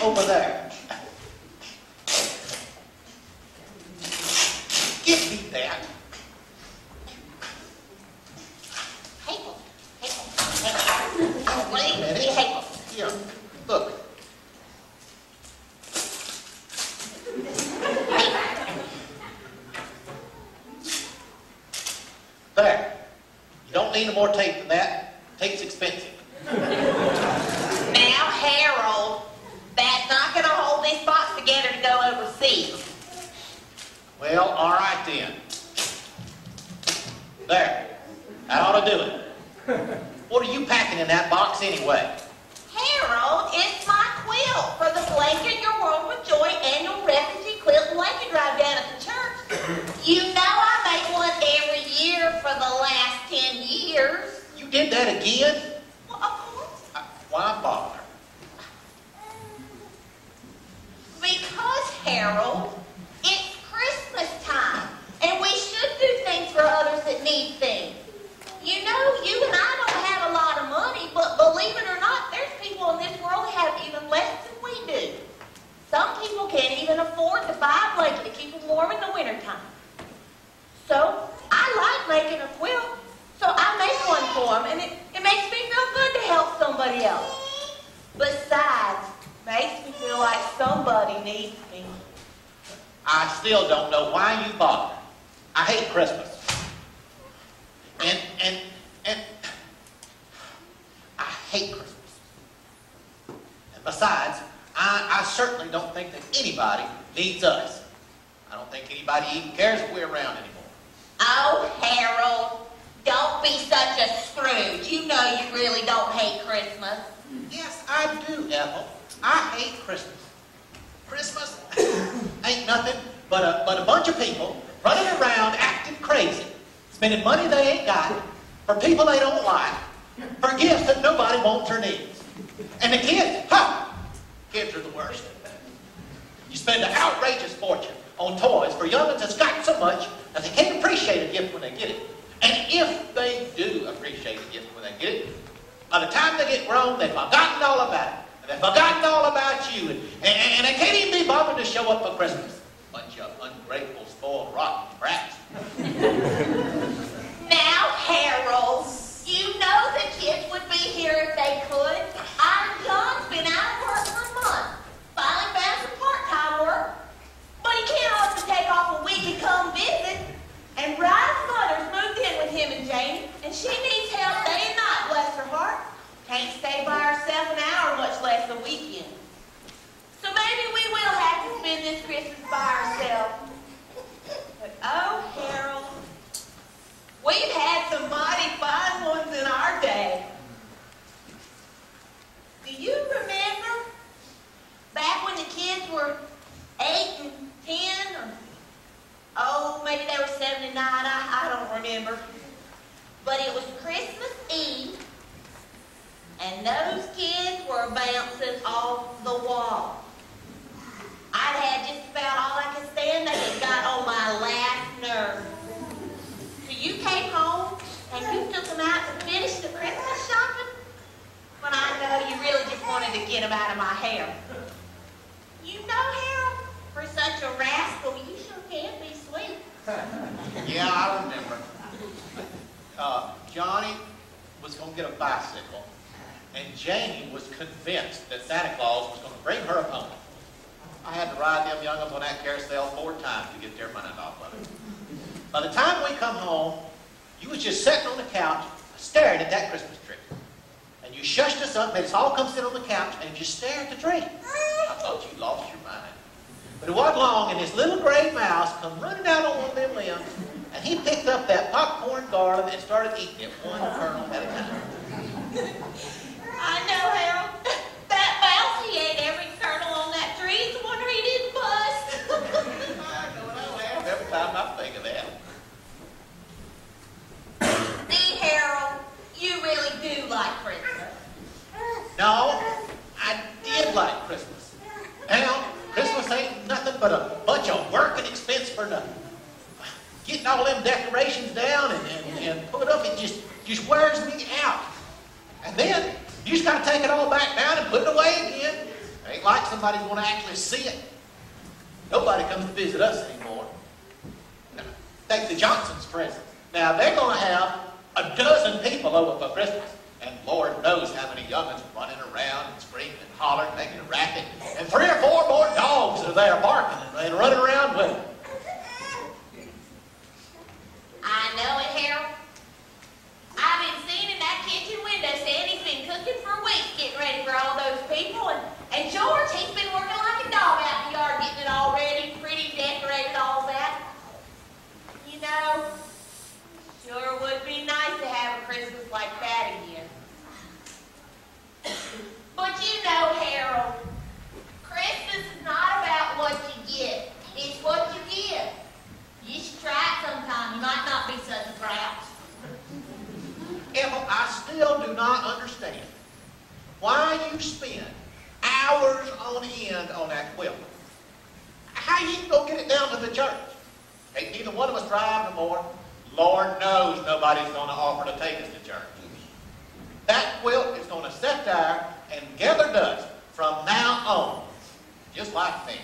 over there. Give me that. Hateful. Oh, wait a minute. Hateful. Here, look. There. You don't need no more tape than that. Tape's expensive. Now, Harold, that's not going to hold this box together to go overseas. Well, all right then. There. That ought to do it. What are you packing in that box anyway? Harold, it's my quilt for the Blanket Your World with Joy annual refugee quilt and blanket drive down at the church. You know I make one every year for the last 10 years. You did that again? Well, of course. Why bother? Because, Harold, it's Christmas time, and we should do things for others that need things. You know, you and I don't have a lot of money, but believe it or not, there's people in this world that have even less than we do. Some people can't even afford to buy a blanket to keep them warm in the wintertime. So, I like making a quilt, so I make one for them, and it makes me feel good to help somebody else. Besides, makes me feel like somebody needs me. I still don't know why you bother. I hate Christmas. And I hate Christmas. And besides, I certainly don't think that anybody needs us. I don't think anybody even cares if we're around anymore. Oh, Harold, don't be such a Scrooge. You know you really don't hate Christmas. Yes, I do, Ethel. I hate Christmas. Christmas ain't nothing but a bunch of people running around acting crazy, spending money they ain't got, for people they don't like, for gifts that nobody wants or needs. And the kids, kids are the worst. You spend an outrageous fortune on toys for young'uns that's got so much that they can't appreciate a gift when they get it. And if they do appreciate a gift when they get it, by the time they get grown, they've forgotten all about it. And they've forgotten all about you. And they can't even be bothered to show up for Christmas. Bunch of ungrateful, spoiled, rotten brats. Now, Harold, you know the kids would be here if they could. Our John's been out of work for months. Finally found some part-time work. But he can't afford to take off a week and come visit. And Ryan's mother's moved in with him and Janie, and she needs help day and night, bless her heart. Can't stay by herself an hour, much less a weekend. So maybe we will have to spend this Christmas by ourselves. But oh, Harold, we've had some mighty fine ones in our day. Do you remember back when the kids were 8 and 10, or maybe they were 7 and 9, I don't remember. But it was Christmas Eve, and those kids were bouncing off the wall. I'd had just about all I could stand. They had got on my last nerve. So you came home, and you took them out to finish the Christmas shopping? When I know you really just wanted to get them out of my hair. You know, Harold, for such a rascal, you sure can be sweet. Yeah, I remember. Johnny was going to get a bicycle, and Janie was convinced that Santa Claus was going to bring her a pony. I had to ride them young'uns on that carousel 4 times to get their money off of it. By the time we come home, you was just sitting on the couch staring at that Christmas tree. And you shushed us up, made us all come sit on the couch, and just stare at the tree. I thought you lost your mind. But it wasn't long, and this little gray mouse come running out on one of them limbs, and he picked up that popcorn garland and started eating it one kernel at a time. I know, Harold. That mouse, he ate every kernel on that tree. It's a wonder he didn't bust. I don't know, every time I think of that. See, Harold, you really do like Christmas. No, I did like Christmas. Now, Christmas ain't nothing but a bunch of work and expense for nothing. Getting all them decorations down and put up, it just wears me out. And then, you just got to take it all back down and put it away again. Ain't ain't like somebody's going to actually see it. Nobody comes to visit us anymore. Now, take the Johnson's present. Now, they're going to have a dozen people over for Christmas. And Lord knows how many young'uns running around and screaming and hollering, making a racket. And 3 or 4 more dogs are there barking and running around with them. I know it, Harold. I've been seeing in that kitchen window, Sandy's been cooking for weeks, getting ready for all those people. And George, he's been working like a dog out in the yard, getting it all ready, pretty decorated, all that. You know, sure would be nice to have a Christmas like that again. But you know, Harold, Christmas is not about what you get. It's what you give. You should try it sometime. You might not be such a grouch. Ethel, I still do not understand why you spend hours on end on that quilt. How you go get it down to the church? Ain't neither one of us drive no more. Lord knows nobody's going to offer to take us to church. That quilt is going to sit there and gather dust from now on, just like that.